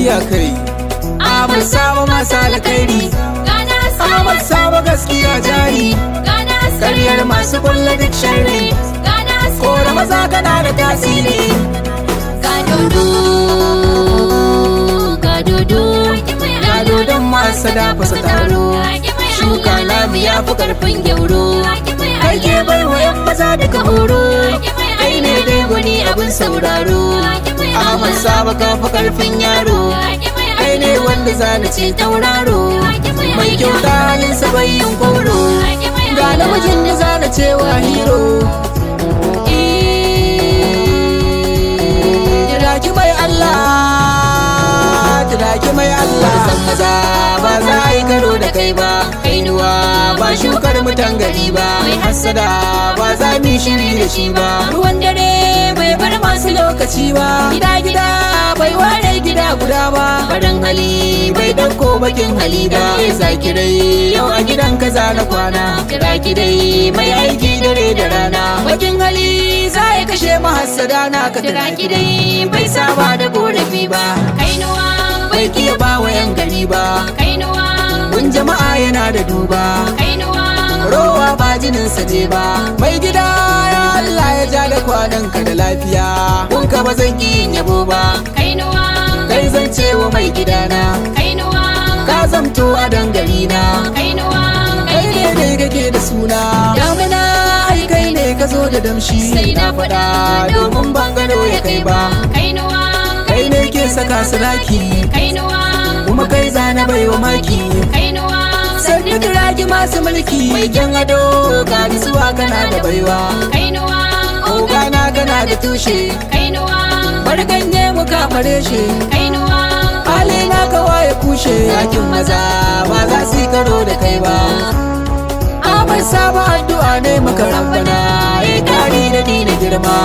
gaskiya kai. Ahmad Sabo masu alkhairi, Ahmad Sabo gaskiya jari, karyar masu kulla duk sharri, kora maza kana da tasiri. Gadodon masu dafa su taro, shuka namu ya fi karfin gyauro, kai ke bai wa yan maza duka horo, kai ne dai wani abin sauraro. Ahmad Sabo ka fi karfin yaro, kai ne wanda zana ce tauraro, mai kyauta halinsa bai yin kwauro, ga namijin da zana cewa hero. Jiraki mai Allah, jiraki mai Allah, san maza ba za a yi karo da kai ba, kainuwa ba shukar mutan gari ba, mai hassada ba za mu shiri da shi ba, ruwan dare bai bar masu lokaci ba, gida bai ware gida guda ba, farin hali bai dauko bakin hali ba, zakirai yau a gidan kaza na kwana, kira dai mai aiki dare da rana, bakin hali za ya kashe mahassada na ka, kira dai bai saba da korafi ba, kainuwa bai kiya ba wa yan gari ba, kainuwa kun jama'a yana da duba, kainuwa rowa ba jininsa ne ba, mai gida ya Allah ya ja da kwananka da lafiya, kun ka ba zan yin yabo ba, kainuwa kai zan ce wa mai gidana, kainuwa ka zamto a dangari na, kainuwa kai ne dai kake da suna, damina ai kai ne ka zo da damshi, sai na faɗa domin ban gano ya kai ba, kainuwa kai ne ke saka sadaki, kainuwa kuma kai zana bai wa maki, kainuwa sannu kiragi masu mulki, mai kyan ado ga nisuwa kana da baiwa, kainuwa ogana kana da tushe, kainuwa barganye mu kamare shi, kainuwa hali na kawa ya kushe, yakin maza ba za su yi karo da kai ba. Ahmad Sabo addu'a ne maka rabbana, ya kari da ni na girma.